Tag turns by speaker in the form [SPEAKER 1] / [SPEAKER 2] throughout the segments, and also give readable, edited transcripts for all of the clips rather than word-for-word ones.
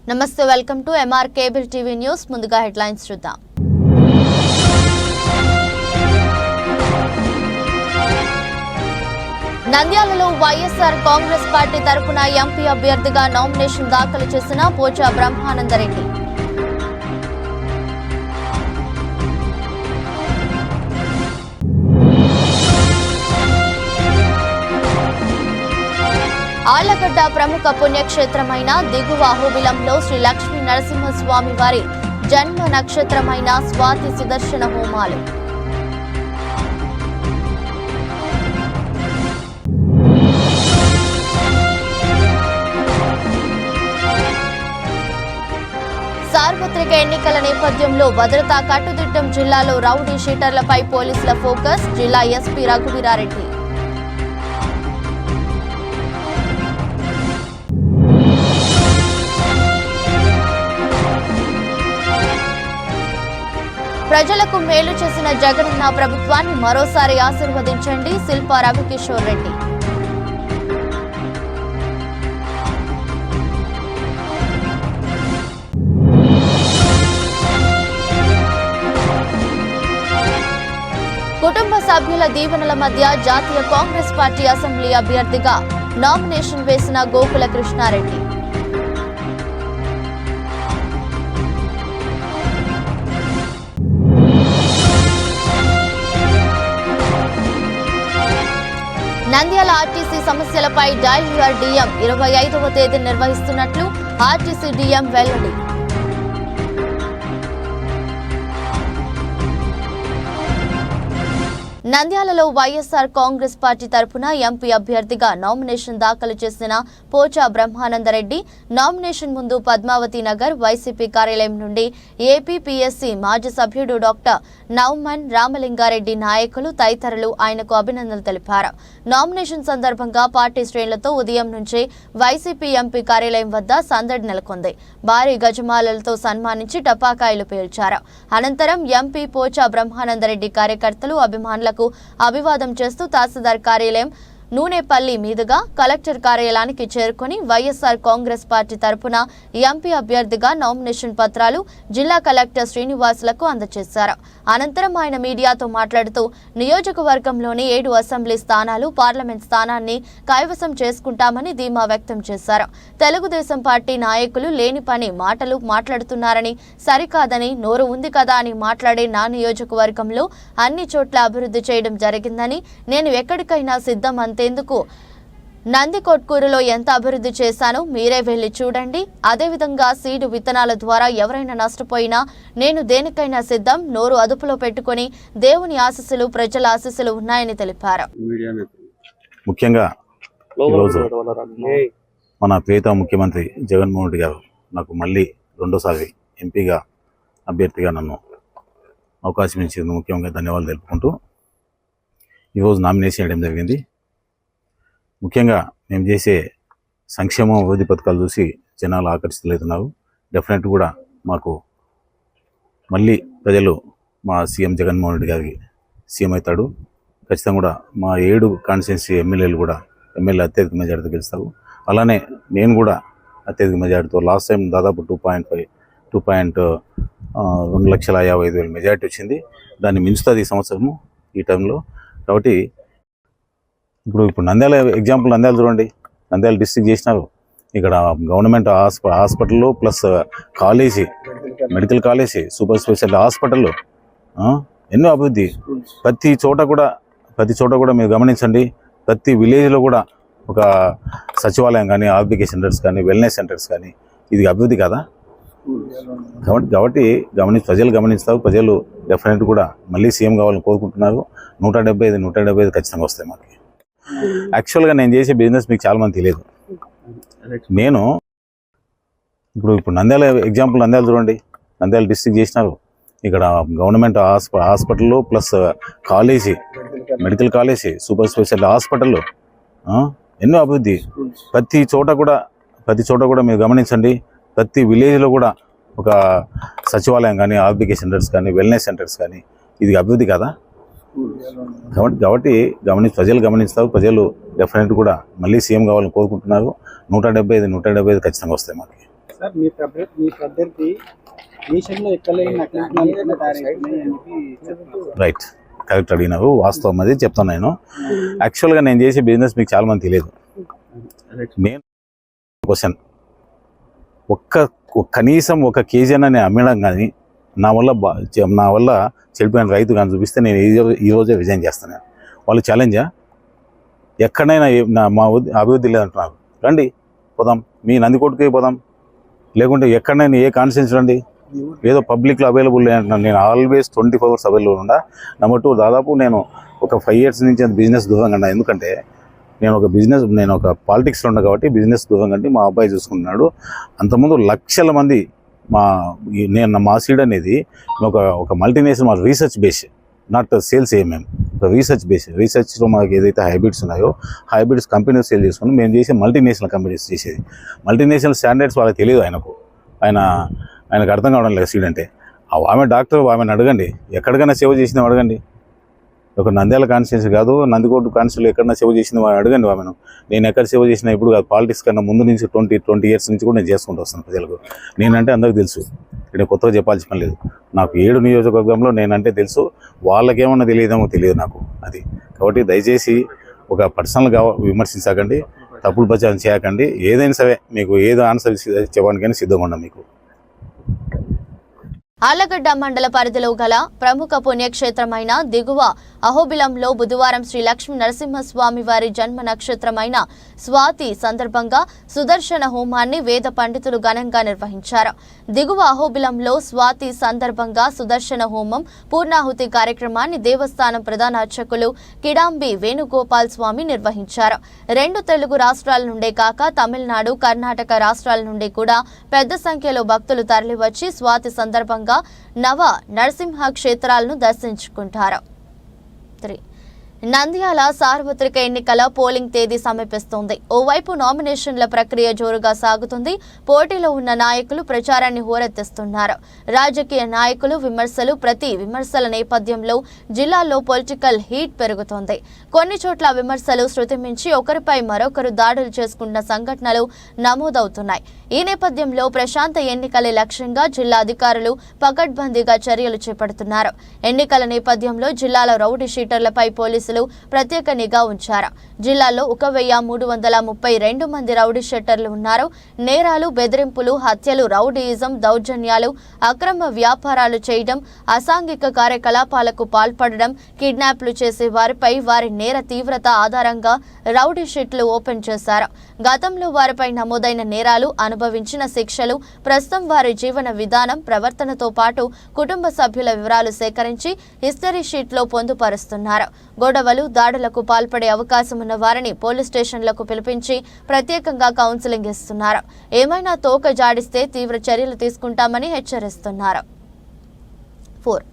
[SPEAKER 1] నమస్తే, welcome to MR cable TV news. ముందుగా headlines చూద్దాం. నంద్యాలలో వైఎస్ఆర్ కాంగ్రెస్ పార్టీ తరపున ఎంపీ అభ్యర్థిగా నామినేషన్ దాఖలు చేసిన పోచా బ్రహ్మానందరెడ్డి. ఆళ్లగడ్డ ప్రముఖ పుణ్యక్షేత్రమైన దిగువ అహోబిలంలో శ్రీ లక్ష్మీ నరసింహస్వామి వారి జన్మ నక్షత్రమైన స్వాతి సుదర్శన హోమాలు. సార్వత్రిక ఎన్నికల నేపథ్యంలో భద్రతా కట్టుదిట్టం. జిల్లాలో రౌడీ షీటర్లపై పోలీసుల ఫోకస్. జిల్లా ఎస్పీ రఘువీరారెడ్డి. ప్రజలకు మేలు చేసిన జగనన్న ప్రభుత్వాన్ని మరోసారి ఆశీర్వదించండి. శిల్పా రవికిషోర్ రెడ్డి. కుటుంబ సభ్యుల దీవెనల మధ్య జాతీయ కాంగ్రెస్ పార్టీ అసెంబ్లీ అభ్యర్థిగా నామినేషన్ వేసిన గోకుల కృష్ణారెడ్డి. నంద్యాల ఆర్టీసీ సమస్యలపై డయల్ యువర్ డిఎం 25వ తేదీ నిర్వహిస్తున్నట్లు ఆర్టీసీ డిఎం వెల్లడి. నంద్యాలలో వైఎస్ఆర్ కాంగ్రెస్ పార్టీ తరపున ఎంపీ అభ్యర్థిగా నామినేషన్ దాఖలు చేసిన పోచా బ్రహ్మానందరెడ్డి నామినేషన్ ముందు పద్మావతి నగర్ వైసీపీ కార్యాలయం నుండి ఏపీపీఎస్సీ మాజీ సభ్యుడు డాక్టర్ నౌమన్ రామలింగారెడ్డి నాయకులు తదితరులు ఆయనకు అభినందనలు తెలిపారు. నామినేషన్ సందర్భంగా పార్టీ శ్రేణులతో ఉదయం నుంచే వైసీపీ ఎంపీ కార్యాలయం వద్ద సందడి నెలకొంది. భారీ గజమాలలతో సన్మానించి టపాకాయలు పేల్చారు. అనంతరం ఎంపీ పోచా బ్రహ్మానందరెడ్డి కార్యకర్తలు అభిమానులకు అభివాదం చేస్తూ తహసీల్దార్ కార్యాలయం నూనెపల్లి మీదుగా కలెక్టర్ కార్యాలయానికి చేరుకుని వైఎస్ఆర్ కాంగ్రెస్ పార్టీ తరపున ఎంపీ అభ్యర్థిగా నామినేషన్ పత్రాలు జిల్లా కలెక్టర్ శ్రీనివాసులకు అందజేశారు. అనంతరం ఆయన మీడియాతో మాట్లాడుతూ నియోజకవర్గంలోని 7 అసెంబ్లీ స్థానాలు, పార్లమెంట్ స్థానాన్ని కైవసం చేసుకుంటామని ధీమా వ్యక్తం చేశారు. తెలుగుదేశం పార్టీ నాయకులు లేని పని మాటలు మాట్లాడుతున్నారని, సరికాదని, నోరు ఉంది కదా అని మాట్లాడే నా నియోజకవర్గంలో అన్ని చోట్ల అభివృద్ధి చేయడం జరిగిందని, నేను ఎక్కడికైనా సిద్ధం అంతేందుకు నందికొట్కూరులో ఎంత అభివృద్ధి చేశానో మీరే వెళ్లి చూడండి. అదేవిధంగా సీడు విత్తనాల ద్వారా ఎవరైనా నష్టపోయినా నేను దేనికైనా సిద్ధం. నోరు అదుపులో పెట్టుకుని దేవుని ఆశీస్సులు, ప్రజల ఆశీస్సులు ఉన్నాయని తెలిపారు.
[SPEAKER 2] ముఖ్యంగా ఈరోజు మన ప్రియతమ ముఖ్యమంత్రి జగన్మోహన్ రెడ్డి గారు నాకు మళ్ళీ రెండోసారి ఎంపీగా అభ్యర్థిగా నన్ను అవకాశం ఇచ్చేందుకు ముఖ్యంగా ధన్యవాదాలు తెలుపుకుంటూ ఈరోజు నామినేషన్ చేయడం జరిగింది. ముఖ్యంగా మేము చేసే సంక్షేమ అభివృద్ధి పథకాలు చూసి జనాలు ఆకర్షితులవుతున్నారు. డెఫినెట్ కూడా మాకు మళ్ళీ ప్రజలు మా సీఎం జగన్మోహన్ రెడ్డి గారికి సీఎం అవుతాడు. ఖచ్చితంగా కూడా మా 7 కాన్స్టిట్యున్సీ ఎమ్మెల్యేలు కూడా ఎమ్మెల్యే అత్యధిక మెజార్టీతో గెలుస్తారు. అలానే నేను కూడా అత్యధిక మెజార్టీతో లాస్ట్ టైం దాదాపు 2,50,000 మెజార్టీ వచ్చింది. దాన్ని మించుతుంది ఈ సంవత్సరము ఈ టైంలో. కాబట్టి ఇప్పుడు నంద్యాల ఎగ్జాంపుల్, నంద్యాల చూడండి, నంద్యాల డిస్ట్రిక్ట్ చేసినారు. ఇక్కడ గవర్నమెంట్ హాస్పిటల్లో plus college, medical college, super speciality హాస్పిటల్లో ఎన్నో అభివృద్ధి. ప్రతి చోట కూడా మీరు గమనించండి, ప్రతి విలేజ్లో కూడా ఒక సచివాలయం కానీ, ఆర్బీకే సెంటర్స్ కానీ, వెల్నెస్ సెంటర్స్ కానీ, ఇది అభివృద్ధి కదా. కాబట్టి ప్రజలు గమనిస్తారు. ప్రజలు డెఫినెట్ కూడా మళ్ళీ సీఎం కావాలని కోరుకుంటున్నారు. 175 ఖచ్చితంగా వస్తాయి మాకు. యాక్చువల్గా నేను చేసే బిజినెస్ మీకు చాలా మంది తెలియదు. నేను ఇప్పుడు నంద్యాల ఎగ్జాంపుల్, నంద్యాల చూడండి, నంద్యాల డిస్ట్రిక్ట్ చేసినారు. ఇక్కడ గవర్నమెంట్ హాస్పిటల్లో plus college, medical college, super speciality హాస్పిటల్లో ఎన్నో అభివృద్ధి. ప్రతి చోట కూడా మీరు గమనించండి, ప్రతి విలేజ్లో కూడా ఒక సచివాలయం కానీ, ఆర్బీకే సెంటర్స్ కానీ, వెల్నెస్ సెంటర్స్ కానీ, ఇది అభివృద్ధి కదా. కాబట్టి ప్రజలు గమనిస్తారు. ప్రజలు డెఫినెట్ కూడా మళ్ళీ సీఎం కావాలని కోరుకుంటున్నారు. 175 ఖచ్చితంగా వస్తాయి మాకు.
[SPEAKER 3] సార్ మీ ప్రత్యర్థి దేశంలో ఎక్కలేని నకిలీ తయారైతున్నాయి అని చెప్తున్నారు.
[SPEAKER 2] రైట్, కరెక్ట్ అడిగినావు, వాస్తవం అది చెప్తాను. నేను యాక్చువల్గా నేను చేసే బిజినెస్ మీకు చాలా మంది తెలియదు. నేను క్వశ్చన్ కనీసం 1 కేజీ అని నేను అమ్మడం కానీ నా వల్ల చెడిపోయిన రైతు కానీ చూపిస్తే నేను ఈరోజే రిజైన్ చేస్తాను. వాళ్ళు ఛాలెంజా? ఎక్కడైనా మా అభివృద్ధి లేదంటున్నారు, రండి పోదాం, మీ నందికోటకి పోదాం, లేకుంటే ఎక్కడైనా ఏ కాన్స్టిట్యూన్సీ రండి, ఏదో పబ్లిక్లో అవైలబుల్ లేదంటున్నాను. నేను ఆల్వేస్ 24 hours అవైలబుల్ ఉండా. నెంబర్ 2, దాదాపు నేను ఒక 5 years నుంచి బిజినెస్ దూరంగా ఉన్నా. ఎందుకంటే నేను ఒక పాలిటిక్స్లో ఉన్నా కాబట్టి బిజినెస్ దూరంగా అంటే మా అబ్బాయి చూసుకుంటున్నాడు. అంతకుముందు లక్షల మంది మా సీడ్ అనేది ఒక మల్టీనేషనల్, మా రీసెర్చ్ బేస్, నాట్ సేల్స్ మేము ఒక రీసెర్చ్లో మాకు ఏదైతే హైబ్రిడ్స్ ఉన్నాయో హైబ్రిడ్స్ కంపెనీస్ సేల్ చేసుకుని మేము చేసే మల్టీనేషనల్ కంపెనీస్ చేసేది. మల్టీనేషనల్ స్టాండర్డ్స్ వాళ్ళకి తెలియదు. ఆయనకు అర్థం కావడం లేదు సీడ్ అంటే. ఆమె డాక్టర్, ఆమెను అడగండి, ఎక్కడికైనా సేవ చేసిందో అడగండి. ఒక నంద్యాల కాన్స్టిట్యూన్సీ కాదు, నందికోట కాన్స్టిట్యూన్సీ ఎక్కడైనా సేవ చేసింది వాళ్ళు అడగండి ఆమెను. నేను ఎక్కడ సేవ చేసినా ఇప్పుడు కాదు, పాలిటిక్స్ కన్నా ముందు నుంచి 20 years నుంచి కూడా నేను చేసుకుంటూ వస్తాను ప్రజలకు. నేనంటే అందరికి తెలుసు, ఇక్కడ కొత్తగా చెప్పాల్సిన పని లేదు. నాకు 7 నియోజకవర్గంలో నేనంటే తెలుసు, వాళ్ళకేమన్నా తెలియదేమో తెలియదు నాకు అది. కాబట్టి దయచేసి ఒక పర్సనల్గా విమర్శించకండి, తప్పుడు ప్రచారం చేయకండి. ఏదైనా సరే మీకు ఏదో ఆన్సర్ చెప్పడానికైనా సిద్ధంగా ఉన్నాం మీకు.
[SPEAKER 1] ఆళ్లగడ్డ మండల పరిధిలో గల ప్రముఖ పుణ్యక్షేత్రమైన దిగువ అహోబిలంలో బుధవారం శ్రీ లక్ష్మీ నరసింహస్వామి వారి జన్మ నక్షత్రమైన స్వాతి సందర్భంగా సుదర్శన హోమాన్ని వేద పండితులు ఘనంగా నిర్వహించారు. దిగువ అహోబిలంలో స్వాతి సందర్భంగా సుదర్శన హోమం పూర్ణాహుతి కార్యక్రమాన్ని దేవస్థానం ప్రధాన అర్చకులు కిడాంబి వేణుగోపాల్ స్వామి నిర్వహించారు. 2 తెలుగు రాష్ట్రాల నుండే కాక తమిళనాడు, కర్ణాటక రాష్ట్రాల నుండి కూడా పెద్ద సంఖ్యలో భక్తులు తరలివచ్చి స్వాతి సందర్భంగా నవ నరసింహ క్షేత్రాలను దర్శించుకుంటారు. నంద్యాల సార్వత్రిక ఎన్నికల పోలింగ్ తేదీ సమీపిస్తోంది. ఓవైపు నామినేషన్ల ప్రక్రియ జోరుగా సాగుతుంది. పోటీలో ఉన్న నాయకులు ప్రచారాన్ని హోరెత్తిస్తున్నారు. రాజకీయ నాయకులు ప్రతి విమర్శల నేపథ్యంలో జిల్లాలో పొలిటికల్ హీట్ పెరుగుతోంది. కొన్ని చోట్ల విమర్శలు శృతి మించి ఒకరిపై మరొకరు దాడులు చేసుకున్న సంఘటనలు నమోదవుతున్నాయి. ఈ నేపథ్యంలో ప్రశాంత ఎన్నికలే లక్ష్యంగా జిల్లా అధికారులు పకడ్బందీగా చర్యలు చేపడుతున్నారు. ఎన్నికల నేపథ్యంలో జిల్లాలో రౌడీ షీటర్లపై పోలీసులు ప్రత్యేక నిఘా ఉంచారు. జిల్లాలో 1332 మంది రౌడీ షీటర్లు ఉన్నారు. నేరాలు, బెదిరింపులు, హత్యలు, రౌడీయిజం, దౌర్జన్యాలు, అక్రమ వ్యాపారాలు చేయడం, అసాంఘిక కార్యకలాపాలకు పాల్పడడం, కిడ్నాప్లు చేసే వారిపై వారి నేర తీవ్రత ఆధారంగా రౌడీ షీట్లు ఓపెన్ చేశారు. గతంలో వారిపై నమోదైన నేరాలు, అనుభవించిన శిక్షలు, ప్రస్తుతం వారి జీవన విధానం, ప్రవర్తనతో పాటు కుటుంబ సభ్యుల వివరాలు సేకరించి హిస్టరీ షీట్లో పొందుపరుస్తున్నారు. గొడవలు, దాడులకు పాల్పడే అవకాశం ఉన్న వారిని పోలీస్ స్టేషన్లకు పిలిపించి ప్రత్యేకంగా కౌన్సిలింగ్ ఇస్తున్నారు. ఏమైనా తోక జాడిస్తే తీవ్ర చర్యలు తీసుకుంటామని హెచ్చరిస్తున్నారు. 4.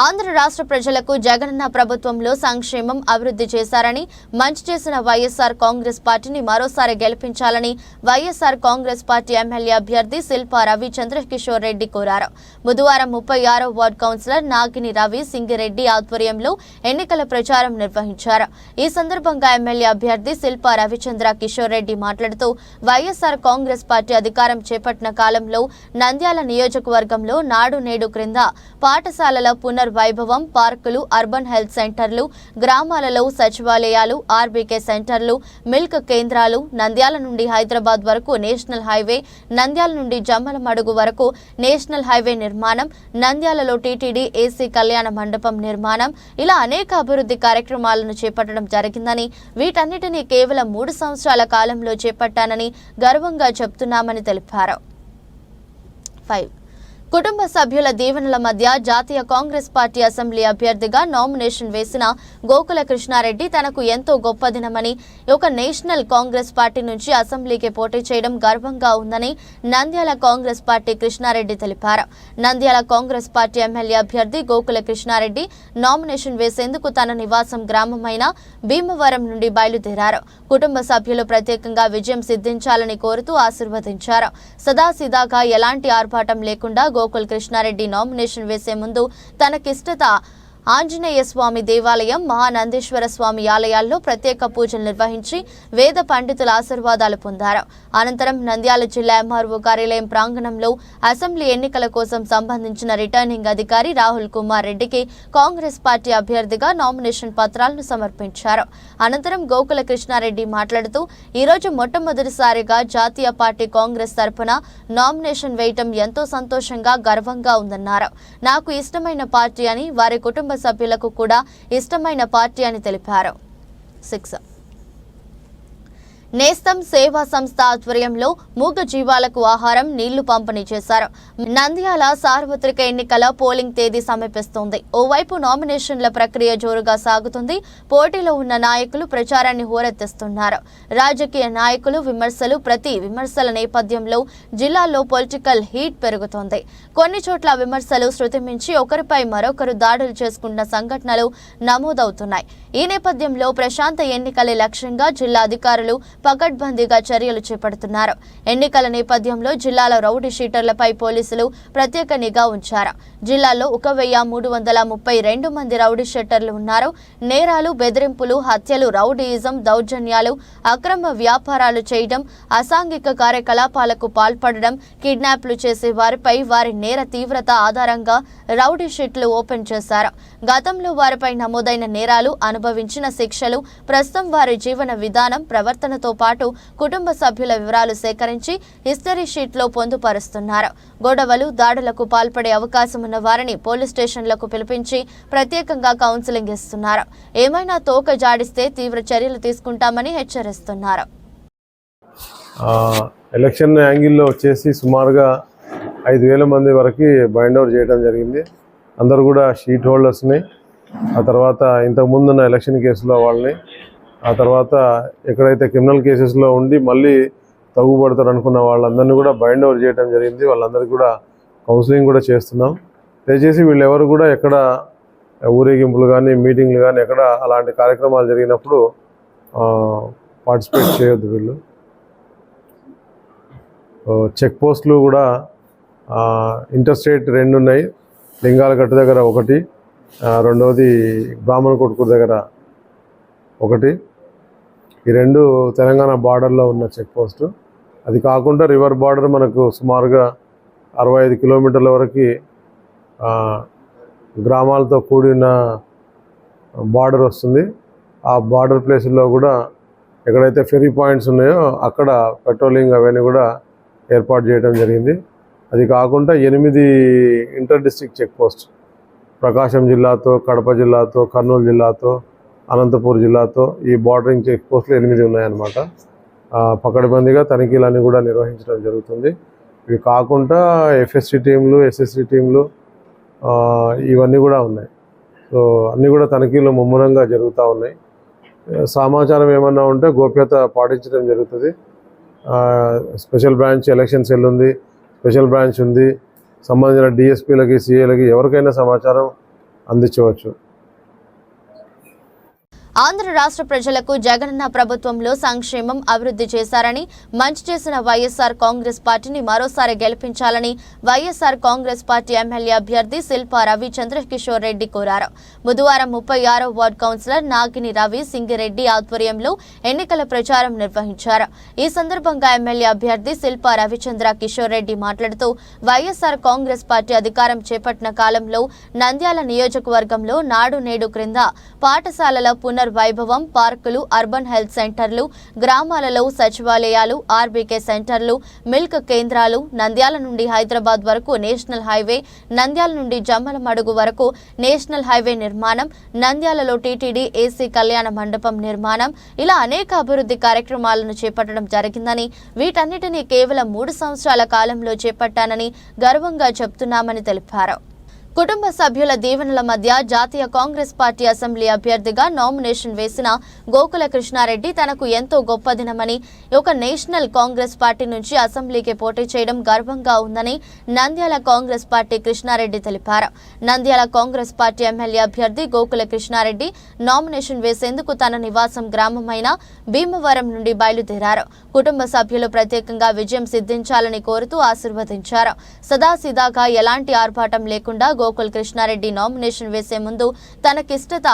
[SPEAKER 1] ఆంధ్ర రాష్ట్ర ప్రజలకు జగనన్న ప్రభుత్వంలో సంక్షేమం, అభివృద్ధి చేశారని, మంచి చేసిన వైఎస్ఆర్ కాంగ్రెస్ పార్టీని మరోసారి గెలిపించాలని వైఎస్ఆర్ కాంగ్రెస్ పార్టీ ఎమ్మెల్యే అభ్యర్థి శిల్పా రవి చంద్రకిషోర్ రెడ్డి కోరారు. బుధవారం 36వ వార్డు కౌన్సిలర్ నాగిని రవి సింగిరెడ్డి ఆధ్వర్యంలో ఎన్నికల ప్రచారం నిర్వహించారు. ఈ సందర్భంగా ఎమ్మెల్యే అభ్యర్థి శిల్పా రవిచంద్ర కిషోర్ రెడ్డి మాట్లాడుతూ వైఎస్ఆర్ కాంగ్రెస్ పార్టీ అధికారం చేపట్టిన కాలంలో నంద్యాల నియోజకవర్గంలో నాడు నేడు క్రింద పాఠశాలల వైభవం, పార్కులు, అర్బన్ హెల్త్ సెంటర్లు, గ్రామాలలో సచివాలయాలు, ఆర్బీకే సెంటర్లు, మిల్క్ కేంద్రాలు, నంద్యాల నుండి హైదరాబాద్ వరకు నేషనల్ హైవే, నంద్యాల నుండి జమ్మలమడుగు వరకు నేషనల్ హైవే నిర్మాణం, నంద్యాలలో టీటీడీ ఏసీ కళ్యాణ మండపం నిర్మాణం, ఇలా అనేక అభివృద్ధి కార్యక్రమాలను చేపట్టడం జరిగిందని, వీటన్నిటినీ కేవలం 3 సంవత్సరాల కాలంలో చేపట్టానని గర్వంగా చెప్తున్నామని తెలిపారు. 5. కుటుంబ సభ్యుల దీవెనల మధ్య జాతీయ కాంగ్రెస్ పార్టీ అసెంబ్లీ అభ్యర్థిగా నామినేషన్ వేసిన గోకుల కృష్ణారెడ్డి తనకు ఎంతో గొప్ప దినమని, ఒక నేషనల్ కాంగ్రెస్ పార్టీ నుంచి అసెంబ్లీకి పోటీ చేయడం గర్వంగా ఉందని నంద్యాల కాంగ్రెస్ పార్టీ కృష్ణారెడ్డి తెలిపారు. నంద్యాల కాంగ్రెస్ పార్టీ ఎమ్మెల్యే అభ్యర్థి గోకుల కృష్ణారెడ్డి నామినేషన్ వేసేందుకు తన నివాసం గ్రామమైన భీమవరం నుండి బయలుదేరారు. కుటుంబ సభ్యులు ప్రత్యేకంగా విజయం సిద్ధించాలని కోరుతూ ఆశీర్వదించారు. సదాసీదాగా ఎలాంటి ఆర్భాటం లేకుండా గోకుల్ కృష్ణారెడ్డి నామినేషన్ వేసే ముందు తనకిష్టత ఆంజనేయ స్వామి దేవాలయం, మహానందేశ్వర స్వామి ఆలయాల్లో ప్రత్యేక పూజలు నిర్వహించి వేద పండితుల ఆశీర్వాదాలు పొందారు. అనంతరం నంద్యాల జిల్లా ఎంఆర్ఓ కార్యాలయం ప్రాంగణంలో అసెంబ్లీ ఎన్నికల కోసం సంబంధించిన రిటర్నింగ్ అధికారి రాహుల్ కుమార్ రెడ్డికి కాంగ్రెస్ పార్టీ అభ్యర్థిగా నామినేషన్ పత్రాలను సమర్పించారు. అనంతరం గోకుల కృష్ణారెడ్డి మాట్లాడుతూ ఈరోజు మొట్టమొదటిసారిగా జాతీయ పార్టీ కాంగ్రెస్ తరఫున నామినేషన్ వేయటం ఎంతో సంతోషంగా, గర్వంగా ఉందన్నారు. నాకు ఇష్టమైన పార్టీ అని, వారి కుటుంబ సభ్యులకు కూడా ఇష్టమైన పార్టీ అని తెలిపారు. 6 నేస్తం సేవా సంస్థ ఆధ్వర్యంలో మూగ జీవాలకు ఆహారం, నీళ్లు పంపిణీ చేశారు. నంద్యాల సార్వత్రిక ఎన్నికల పోలింగ్ తేదీ సమీపిస్తోంది. ఓవైపు నామినేషన్ల ప్రక్రియ జోరుగా సాగుతుంది. పోటీలో ఉన్న నాయకులు ప్రచారాన్ని హోరెత్తిస్తున్నారు. రాజకీయ నాయకులు ప్రతి విమర్శల నేపథ్యంలో జిల్లాలో పొలిటికల్ హీట్ పెరుగుతోంది. కొన్ని చోట్ల విమర్శలు శృతి మించి ఒకరిపై మరొకరు దాడులు చేసుకున్న సంఘటనలు నమోదవుతున్నాయి. ఈ నేపథ్యంలో ప్రశాంత ఎన్నికలే లక్ష్యంగా జిల్లా అధికారులు పకడ్బందీగా చర్యలు చేపడుతున్నారు. ఎన్నికల నేపథ్యంలో జిల్లాలో రౌడీ షీటర్లపై పోలీసులు ప్రత్యేక నిఘా ఉంచారు. జిల్లాలో 1332 మంది రౌడీ షీటర్లు ఉన్నారు. నేరాలు, బెదిరింపులు, హత్యలు, రౌడీయిజం, దౌర్జన్యాలు, అక్రమ వ్యాపారాలు చేయడం, అసాంఘిక కార్యకలాపాలకు పాల్పడడం, కిడ్నాప్లు చేసే వారిపై వారి నేర తీవ్రత ఆధారంగా రౌడీ షీట్లు ఓపెన్ చేశారు. గతంలో వారిపై నమోదైన నేరాలు, అనుభవించిన శిక్షలు, ప్రస్తుతం వారి జీవన విధానం, ప్రవర్తనతో పాటు కుటుంబ సభ్యుల వివరాలు సేకరించి హిస్టరీ షీట్లో పొందుపరుస్తున్నారు. గొడవలు, దాడులకు పాల్పడే అవకాశం ఉన్న వారిని పోలీస్ స్టేషన్లకు పిలిపించి ప్రత్యేకంగా కౌన్సిలింగ్ ఇస్తున్నారు. ఏమైనా తోక జాడిస్తే తీవ్ర చర్యలు తీసుకుంటామని హెచ్చరిస్తున్నారు.
[SPEAKER 4] ఎలక్షన్ యాంగిల్లో వచ్చేసి సుమారుగా 5,000 మంది వరకు బైండ్ అవుట్ చేయడం జరిగింది. అందరూ కూడా షీట్ హోల్డర్స్ని, ఆ తర్వాత ఇంతకుముందున్న ఎలక్షన్ కేసులో వాళ్ళని, ఆ తర్వాత ఎక్కడైతే క్రిమినల్ కేసెస్లో ఉండి మళ్ళీ తగ్గుపడతారు అనుకున్న వాళ్ళందరినీ కూడా బైండ్ ఓవర్ చేయడం జరిగింది. వాళ్ళందరికీ కూడా కౌన్సిలింగ్ కూడా చేస్తున్నాం. దయచేసి వీళ్ళెవరు కూడా ఎక్కడ ఊరేగింపులు కానీ, మీటింగ్లు కానీ, ఎక్కడ అలాంటి కార్యక్రమాలు జరిగినప్పుడు పార్టిసిపేట్ చేయొద్దు. వీళ్ళు చెక్ పోస్టులు కూడా ఇంటర్స్టేట్ 2 ఉన్నాయి. లింగాలగట్టు దగ్గర 1, రెండవది బ్రాహ్మణ కొట్టుకూరు దగ్గర 1. ఈ 2 తెలంగాణ బార్డర్లో ఉన్న చెక్ పోస్టు. అది కాకుండా రివర్ బార్డర్ మనకు సుమారుగా 65 కిలోమీటర్ల వరకు గ్రామాలతో కూడిన బార్డర్ వస్తుంది. ఆ బార్డర్ ప్లేసుల్లో కూడా ఎక్కడైతే ఫెరీ పాయింట్స్ ఉన్నాయో అక్కడ పెట్రోలింగ్ అవన్నీ కూడా ఏర్పాటు చేయడం జరిగింది. అది కాకుండా 8 ఇంటర్ డిస్ట్రిక్ట్ చెక్ పోస్ట్ ప్రకాశం జిల్లాతో, కడప జిల్లాతో, కర్నూలు జిల్లాతో, అనంతపూర్ జిల్లాతో ఈ బార్డరింగ్ చెక్ పోస్టులు 8 ఉన్నాయన్నమాట. పకడ్బందీగా తనిఖీలన్నీ కూడా నిర్వహించడం జరుగుతుంది. ఇవి కాకుండా ఎఫ్ఎస్సి టీంలు, ఎస్ఎస్సి టీంలు ఇవన్నీ కూడా ఉన్నాయి. సో అన్నీ కూడా తనిఖీలు ముమ్మరంగా జరుగుతూ ఉన్నాయి. సమాచారం ఏమన్నా ఉంటే గోప్యత పాటించడం జరుగుతుంది. స్పెషల్ బ్రాంచ్ ఎలక్షన్ సెల్ ఉంది, స్పెషల్ బ్రాంచ్ ఉంది. సంబంధించిన డిఎస్పీలకి, సిఏలకి ఎవరికైనా సమాచారం అందించవచ్చు.
[SPEAKER 1] ఆంధ్ర రాష్ట్ర ప్రజలకు జగనన్న ప్రభుత్వంలో సంక్షేమం, అభివృద్ధి చేశారని, మంచి చేసిన వైఎస్ఆర్ కాంగ్రెస్ పార్టీని మరోసారి గెలిపించాలని వైఎస్ఆర్ కాంగ్రెస్ పార్టీ ఎమ్మెల్యే అభ్యర్థి శిల్పా రవి చంద్రకిషోర్ రెడ్డి కోరారు. బుధవారం 36వ వార్డు కౌన్సిలర్ నాగిని రవి సింగిరెడ్డి ఆధ్వర్యంలో ఎన్నికల ప్రచారం నిర్వహించారు. ఈ సందర్భంగా ఎమ్మెల్యే అభ్యర్థి శిల్పా రవిచంద్ర కిషోర్ రెడ్డి మాట్లాడుతూ వైఎస్ఆర్ కాంగ్రెస్ పార్టీ అధికారం చేపట్టిన కాలంలో నంద్యాల నియోజకవర్గంలో నాడు నేడు క్రింద పాఠశాలల వైభవం, పార్కులు, అర్బన్ హెల్త్ సెంటర్లు, గ్రామాలలో సచివాలయాలు, ఆర్బీకే సెంటర్లు, మిల్క్ కేంద్రాలు, నంద్యాల నుండి హైదరాబాద్ వరకు నేషనల్ హైవే, నంద్యాల నుండి జమ్మలమడుగు వరకు నేషనల్ హైవే నిర్మాణం, నంద్యాలలో టీటీడీ ఏసీ కళ్యాణ మండపం నిర్మాణం, ఇలా అనేక అభివృద్ధి కార్యక్రమాలను చేపట్టడం జరిగిందని, వీటన్నిటినీ కేవలం 3 సంవత్సరాల కాలంలో చేపట్టానని గర్వంగా చెప్తున్నామని తెలిపారు. కుటుంబ సభ్యుల దీవెనల మధ్య జాతీయ కాంగ్రెస్ పార్టీ అసెంబ్లీ అభ్యర్థిగా నామినేషన్ వేసిన గోకుల కృష్ణారెడ్డి తనకు ఎంతో గొప్ప దినమని, ఒక నేషనల్ కాంగ్రెస్ పార్టీ నుంచి అసెంబ్లీకి పోటీ చేయడం గర్వంగా ఉందని నంద్యాల కాంగ్రెస్ పార్టీ కృష్ణారెడ్డి తెలిపారు. నంద్యాల కాంగ్రెస్ పార్టీ ఎమ్మెల్యే అభ్యర్థి గోకుల కృష్ణారెడ్డి నామినేషన్ వేసేందుకు తన నివాసం గ్రామమైన భీమవరం నుండి బయలుదేరారు. కుటుంబ సభ్యులు ప్రత్యేకంగా విజయం సిద్ధించాలని కోరుతూ ఆశీర్వదించారు. సదాసీదాగా ఎలాంటి ఆర్భాటం లేకుండా గోకుల్ కృష్ణారెడ్డి నామినేషన్ వేసే ముందు తనకిష్టత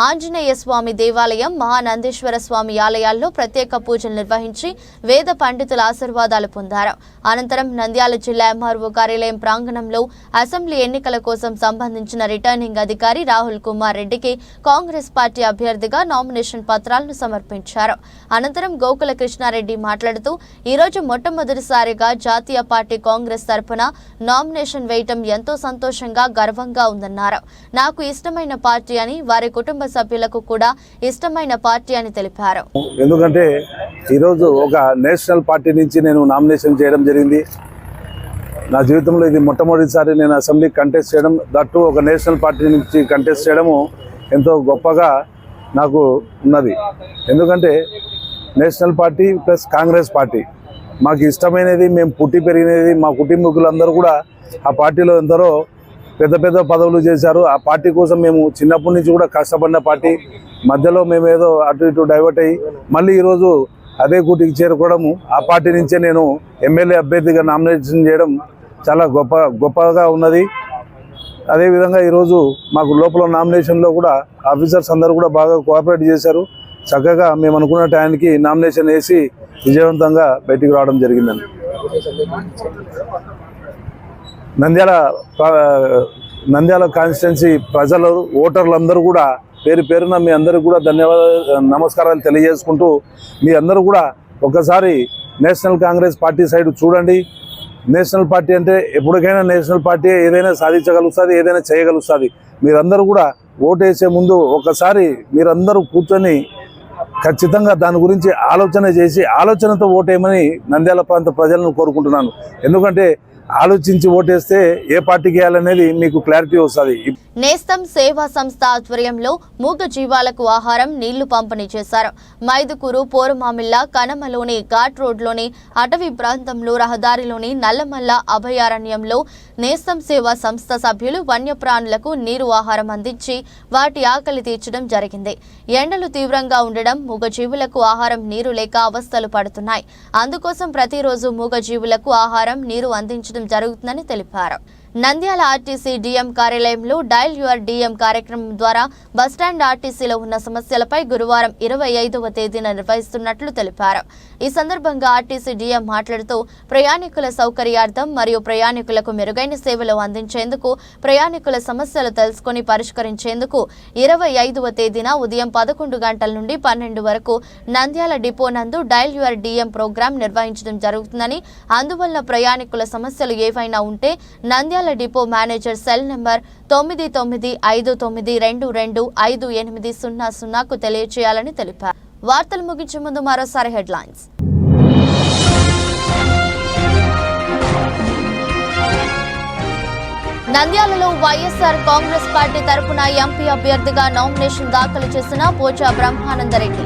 [SPEAKER 1] ఆంజనేయ స్వామి దేవాలయం, మహానందేశ్వర స్వామి ఆలయాల్లో ప్రత్యేక పూజలు నిర్వహించి వేద పండితుల ఆశీర్వాదాలు పొందారు. అనంతరం నంద్యాల జిల్లా ఎంఆర్ఓ కార్యాలయం ప్రాంగణంలో అసెంబ్లీ ఎన్నికల కోసం సంబంధించిన రిటర్నింగ్ అధికారి రాహుల్ కుమార్ రెడ్డికి కాంగ్రెస్ పార్టీ అభ్యర్థిగా నామినేషన్ పత్రాలను సమర్పించారు. అనంతరం గోకుల కృష్ణారెడ్డి మాట్లాడుతూ ఈరోజు మొట్టమొదటిసారిగా జాతీయ పార్టీ కాంగ్రెస్ తరఫున నామినేషన్ వేయటం ఎంతో సంతోషంగా, గర్వంగా ఉందన్నారు. నాకు ఇష్టమైన పార్టీ అని, వారి కుటుంబ సభ్యులకు కూడా ఇష్టమైన పార్టీ అని తెలిపారు.
[SPEAKER 5] ఎందుకంటే ఈరోజు ఒక నేషనల్ పార్టీ నుంచి నేను నామినేషన్ చేయడం జరిగింది. నా జీవితంలో ఇది మొట్టమొదటిసారి నేను అసెంబ్లీ కంటెస్ట్ చేయడం, దట్టు ఒక నేషనల్ పార్టీ నుంచి కంటెస్ట్ చేయడము ఎంతో గొప్పగా నాకు ఉన్నది. ఎందుకంటే national party plus Congress party మాకు ఇష్టమైనది, మేము పుట్టి పెరిగినది, మా కుటుంబీకులందరూ కూడా ఆ పార్టీలో ఎందరో పెద్ద పెద్ద పదవులు చేశారు. ఆ పార్టీ కోసం మేము చిన్నప్పటి నుంచి కూడా కష్టపడిన పార్టీ. మధ్యలో మేము ఏదో అటు ఇటు డైవర్ట్ అయ్యి మళ్ళీ ఈరోజు అదే కూటికి చేరుకోవడము, ఆ పార్టీ నుంచే నేను ఎమ్మెల్యే అభ్యర్థిగా నామినేషన్ చేయడం చాలా గొప్పగా ఉన్నది. అదేవిధంగా ఈరోజు మాకు లోపల నామినేషన్లో కూడా ఆఫీసర్స్ అందరూ కూడా బాగా కోఆపరేట్ చేశారు. చక్కగా మేము అనుకున్న టైంకి నామినేషన్ వేసి విజయవంతంగా బయటికి రావడం జరిగిందండి. నంద్యాల కాన్స్టిట్యున్సీ ప్రజలు, ఓటర్లందరూ కూడా పేరు పేరున మీ అందరికీ కూడా నమస్కారాలు తెలియజేసుకుంటూ, మీ అందరూ కూడా ఒకసారి నేషనల్ కాంగ్రెస్ పార్టీ సైడ్ చూడండి. నేషనల్ పార్టీ అంటే ఎప్పటికైనా నేషనల్ పార్టీ ఏదైనా సాధించగలుగుతుంది, ఏదైనా చేయగలుగుతుంది. మీరందరూ కూడా ఓటు వేసే ముందు ఒకసారి మీరందరూ కూర్చొని ఖచ్చితంగా దాని గురించి ఆలోచన చేసి ఆలోచనతో ఓటేయమని నంద్యాల ప్రాంత ప్రజలను కోరుకుంటున్నాను. ఎందుకంటే ఆలోచించి ఓటేస్తే ఏ పార్టీకి వేయాలనేది మీకు క్లారిటీ వస్తుంది.
[SPEAKER 1] నేస్తం సేవా సంస్థ ఆధ్వర్యంలో మూగ జీవాలకు ఆహారం, నీళ్లు పంపిణీ చేశారు. మైదుకూరు, పోరుమామిళ్ల, కనమలోని ఘాట్ రోడ్లోని అటవీ ప్రాంతంలో రహదారిలోని నల్లమల్ల అభయారణ్యంలో నేస్తం సేవా సంస్థ సభ్యులు వన్యప్రాణులకు నీరు, ఆహారం అందించి వాటి ఆకలి తీర్చడం జరిగింది. ఎండలు తీవ్రంగా ఉండడం మూగజీవులకు ఆహారం, నీరు లేక అవస్థలు పడుతున్నాయి. అందుకోసం ప్రతిరోజు మూగజీవులకు ఆహారం, నీరు అందించడం జరుగుతుందని తెలిపారు. నంద్యాల ఆర్టీసీ డిఎం కార్యాలయంలో డయల్ యువర్ డిఎం కార్యక్రమం ద్వారా బస్టాండ్ ఆర్టీసీలో ఉన్న సమస్యలపై గురువారం 25వ తేదీన నిర్వహిస్తున్నట్లు తెలిపారు. ఈ సందర్భంగా ఆర్టీసీ డిఎం మాట్లాడుతూ ప్రయాణికుల సౌకర్యార్థం మరియు ప్రయాణికులకు మెరుగైన సేవలు అందించేందుకు, ప్రయాణికుల సమస్యలు తెలుసుకుని పరిష్కరించేందుకు 25వ తేదీన ఉదయం 11 గంటల నుండి 12 వరకు నంద్యాల డిపో నందు డయల్ యువర్ డిఎం ప్రోగ్రాం నిర్వహించడం జరుగుతుందని, అందువల్ల ప్రయాణికుల సమస్యలు ఏవైనా ఉంటే Nandyal depot manager cell number 9959225800కు తెలియజేయాలని తెలిపారు. వార్తలు ముగించే ముందు మరోసారి హెడ్లైన్స్. నంద్యాలలో వైఎస్ఆర్ కాంగ్రెస్ పార్టీ తరపున ఎంపీ అభ్యర్థిగా నామినేషన్ దాఖలు చేసిన పోచా బ్రహ్మానందరెడ్డి.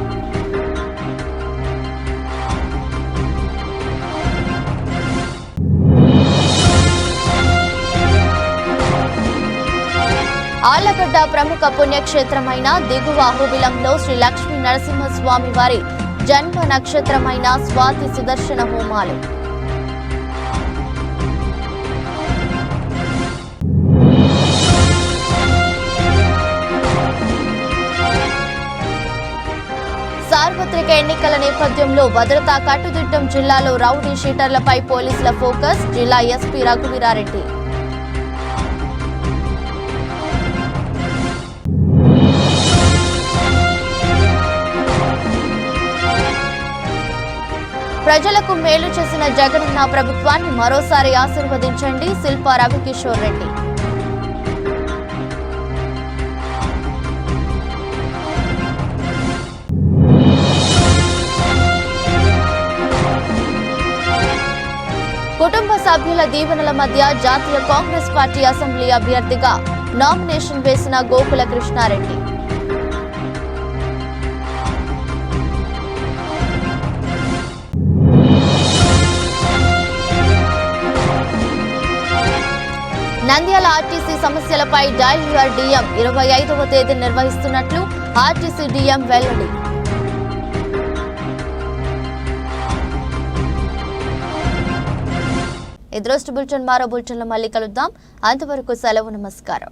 [SPEAKER 1] ఆళ్లగడ్డ ప్రముఖ పుణ్యక్షేత్రమైన దిగువ అహోబిలంలో శ్రీ లక్ష్మీ నరసింహస్వామి వారి జన్మ నక్షత్రమైన స్వాతి సుదర్శన హోమాలు. సార్వత్రిక ఎన్నికల నేపథ్యంలో భద్రతా కట్టుదిట్టం. జిల్లాలో రౌడీ షీటర్లపై పోలీసుల ఫోకస్. జిల్లా ఎస్పీ రఘువీరారెడ్డి. ప్రజలకు మేలు చేసిన జగనన్న ప్రభుత్వాన్ని మరోసారి ఆశీర్వదించండి. శిల్పా రవికిషోర్ రెడ్డి. కుటుంబ సభ్యుల దీవెనల మధ్య జాతీయ కాంగ్రెస్ పార్టీ అసెంబ్లీ అభ్యర్థిగా నామినేషన్ వేసిన గోకుల కృష్ణారెడ్డి. నంద్యాల ఆర్టీసీ సమస్యలపై డయల్ యువర్ డిఎం 25వ తేదీ నిర్వహిస్తున్నట్లు ఆర్టీసీ డిఎం వెల్లడి. ఇదృష్టి బులెటిన్ మరో బులెటిన్లో మళ్ళీ కలుద్దాం. అంతవరకు సెలవు. నమస్కారం.